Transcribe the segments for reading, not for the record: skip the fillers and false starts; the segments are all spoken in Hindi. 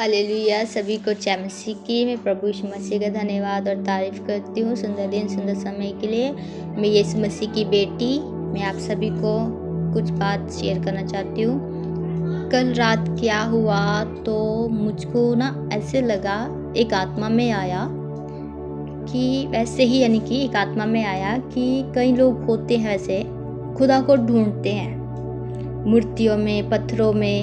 हालेलुया। सभी को जय मसीह की। मैं प्रभु यीशु मसीह का धन्यवाद और तारीफ करती हूँ सुंदर दिन सुंदर समय के लिए। मैं यीशु मसीह की बेटी, मैं आप सभी को कुछ बात शेयर करना चाहती हूँ। कल रात क्या हुआ तो मुझको ना ऐसे लगा, एक आत्मा में आया कि वैसे ही, यानी कि एक आत्मा में आया कि कई लोग होते हैं वैसे खुदा को ढूंढते हैं, मूर्तियों में, पत्थरों में,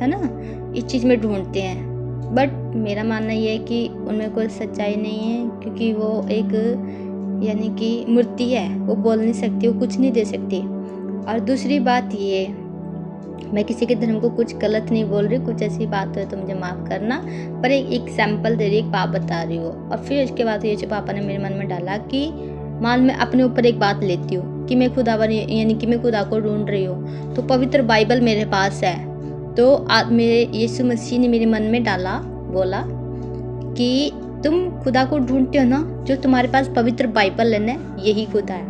है ना, इस चीज़ में ढूंढते हैं। बट मेरा मानना ये है कि उनमें कोई सच्चाई नहीं है, क्योंकि वो एक यानी कि मूर्ति है, वो बोल नहीं सकती, वो कुछ नहीं दे सकती। और दूसरी बात ये, मैं किसी के धर्म को कुछ गलत नहीं बोल रही, कुछ ऐसी बात हो तो मुझे माफ़ करना, पर एक एग्जाम्पल दे रही, एक बात बता रही हो। और फिर उसके बाद ये जो पापा ने मेरे मन में डाला कि मान मैं अपने ऊपर एक बात लेती हूँ कि मैं यानी कि मैं खुदा को ढूंढ रही हूँ, तो पवित्र बाइबल मेरे पास है। तो मेरे यीशु मसीह ने मेरे मन में डाला, बोला कि तुम खुदा को ढूंढते हो ना, जो तुम्हारे पास पवित्र बाइबल है ना, यही खुदा है।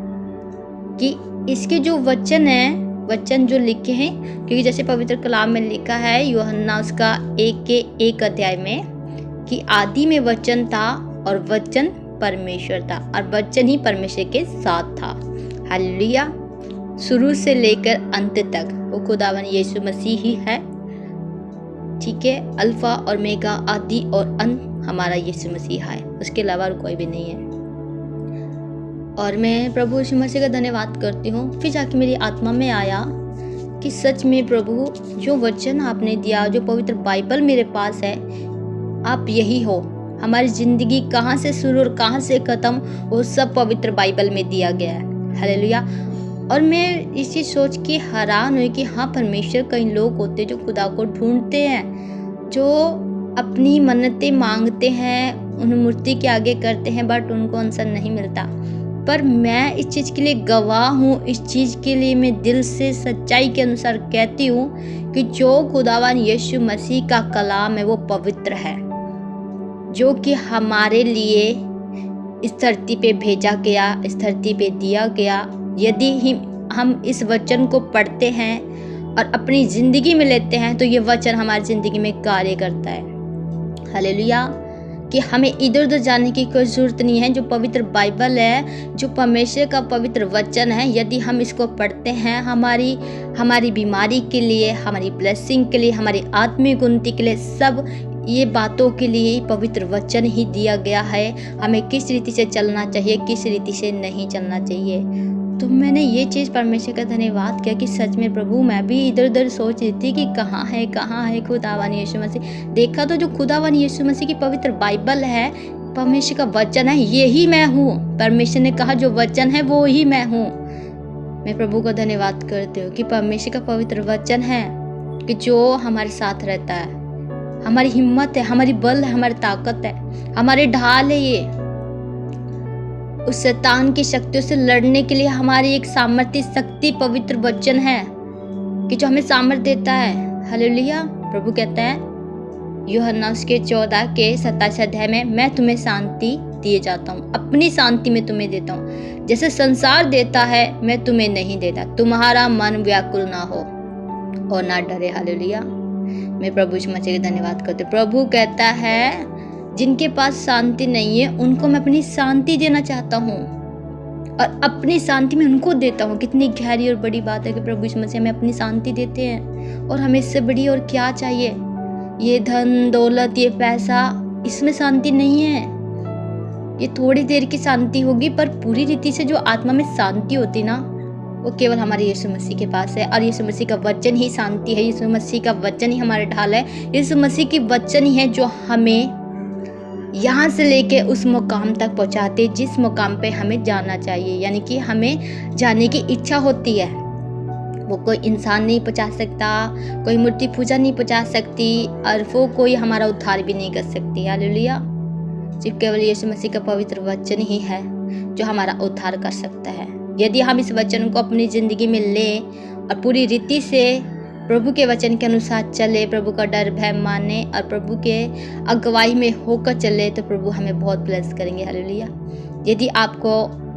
कि इसके जो वचन जो लिखे हैं, क्योंकि जैसे पवित्र कलाम में लिखा है यूहन्ना उसका 1 अध्याय में कि आदि में वचन था और वचन परमेश्वर था और वचन ही परमेश्वर के साथ था। हालेलुया। शुरू से लेकर अंत तक वो खुदावन यीशु मसीह ही है। ठीक है, अल्फा और मेगा, आदि और अंत हमारा यीशु मसीह है, उसके अलावा और कोई भी नहीं है। और मैं प्रभु यीशु मसीह का धन्यवाद करती हूँ। फिर जाके मेरी आत्मा में आया कि सच में प्रभु, जो वचन आपने दिया, जो पवित्र बाइबल मेरे पास है, आप यही हो। हमारी जिंदगी कहाँ से शुरू और कहाँ से खत्म, वो सब पवित्र बाइबल में दिया गया है। हालेलुया। और मैं इस चीज़ सोच के हैरान हुई कि हाँ, परमेश्वर, कई लोग होते जो खुदा को ढूंढते हैं, जो अपनी मन्नतें मांगते हैं, उन मूर्ति के आगे करते हैं, बट उनको आंसर नहीं मिलता। पर मैं इस चीज़ के लिए गवाह हूँ, इस चीज़ के लिए मैं दिल से सच्चाई के अनुसार कहती हूँ कि जो खुदावन यीशु मसीह का कलाम है वो पवित्र है, जो कि हमारे लिए इस धरती पे भेजा गया, इस धरती पे दिया गया। यदि हम इस वचन को पढ़ते हैं और अपनी ज़िंदगी में लेते हैं तो ये वचन हमारी ज़िंदगी में कार्य करता है। हालेलुया। कि हमें इधर उधर जाने की कोई ज़रूरत नहीं है। जो पवित्र बाइबल है, जो परमेश्वर का पवित्र वचन है, यदि हम इसको पढ़ते हैं, हमारी बीमारी के लिए, हमारी ब्लेसिंग के लिए, हमारी आत्मिक उन्नति के लिए, सब ये बातों के लिए पवित्र वचन ही दिया गया है। हमें किस रीति से चलना चाहिए, किस रीति से नहीं चलना चाहिए। तो मैंने ये चीज़ परमेश्वर का धन्यवाद किया कि सच में प्रभु, मैं भी इधर उधर सोच रही थी कि कहाँ है खुदावन यीशु मसीह। देखा तो जो खुदावन यीशु मसीह की पवित्र बाइबल है, परमेश्वर का वचन है, यही मैं हूँ। परमेश्वर ने कहा जो वचन है वो ही मैं हूँ। मैं प्रभु का धन्यवाद करती हूँ कि परमेश्वर का पवित्र वचन है कि जो हमारे साथ रहता है, हमारी हिम्मत है, हमारी बल है, हमारी ताकत है, हमारे ढाल है। ये उस शैतान की शक्तियों से लड़ने के लिए हमारी एक सामर्थ्य शक्ति पवित्र वचन है कि जो हमें सामर्थ्य देता है। हालेलुया। प्रभु कहता है यूहन्ना उसके 14:27 अध्याय में, मैं तुम्हें शांति दिए जाता हूँ, अपनी शांति में तुम्हें देता हूँ, जैसे संसार देता है मैं तुम्हें नहीं देता। तुम्हारा मन व्याकुल ना हो और ना डरे। हालेलुया। मैं प्रभु यीशु मसीह का धन्यवाद करती हूँ। प्रभु कहता है जिनके पास शांति नहीं है उनको मैं अपनी शांति देना चाहता हूँ और अपनी शांति में उनको देता हूँ। कितनी गहरी और बड़ी बात है कि प्रभु यीशु मसीह हमें अपनी शांति देते हैं। और हमें इससे बड़ी और क्या चाहिए। ये धन दौलत, ये पैसा, इसमें शांति नहीं है। ये थोड़ी देर की शांति होगी, पर पूरी रीति से जो आत्मा में शांति होती ना, वो केवल हमारे यीशु मसीह के पास है। और यीशु मसीह का वचन ही शांति है। यीशु मसीह का वचन ही हमारे ढाल है। यीशु मसीह की वचन ही है जो हमें यहाँ से लेके उस मुकाम तक पहुँचाते, जिस मुकाम पे हमें जाना चाहिए, यानी कि हमें जाने की इच्छा होती है। वो कोई इंसान नहीं पहुँचा सकता, कोई मूर्ति पूजा नहीं पहुँचा सकती, और वो कोई हमारा उद्धार भी नहीं कर सकती। हालेलुया। सिर्फ केवल यीशु मसीह का पवित्र वचन ही है जो हमारा उद्धार कर सकता है। यदि हम इस वचन को अपनी ज़िंदगी में लें और पूरी रीति से प्रभु के वचन के अनुसार चले, प्रभु का डर भय माने और प्रभु के अगुवाई में होकर चले, तो प्रभु हमें बहुत ब्लेस करेंगे। हालेलुया। यदि आपको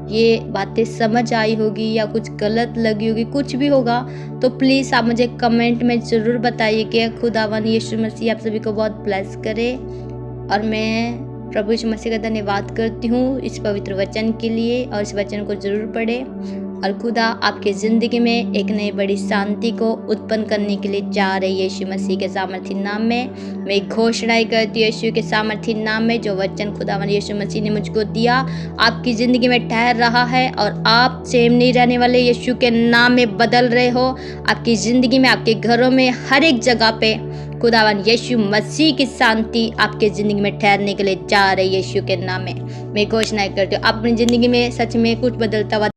ये बातें समझ आई होगी या कुछ गलत लगी होगी, कुछ भी होगा तो प्लीज़ आप मुझे कमेंट में ज़रूर बताइए कि खुदावन यीशु मसीह आप सभी को बहुत ब्लेस करे। और मैं प्रभु यीशु मसीह का धन्यवाद करती हूँ इस पवित्र वचन के लिए, और इस वचन को ज़रूर पढ़ें। और खुदा आपकी ज़िंदगी में एक नई बड़ी शांति को उत्पन्न करने के लिए जा रही है यीशु मसीह के सामर्थी नाम में। मैं घोषणाएं करती हूँ यीशु के सामर्थी नाम में, जो वचन खुदावन यीशु मसीह ने मुझको दिया आपकी ज़िंदगी में ठहर रहा है, और आप सेम नहीं रहने वाले, यीशु के नाम में बदल रहे हो। आपकी ज़िंदगी में, आपके घरों में, हर एक जगह पे खुदावन यीशु मसीह की शांति आपके ज़िंदगी में ठहरने के लिए जा रही है यीशु के नाम में। मैं घोषणा करती हूँ अपनी ज़िंदगी में सच में कुछ बदलता हुआ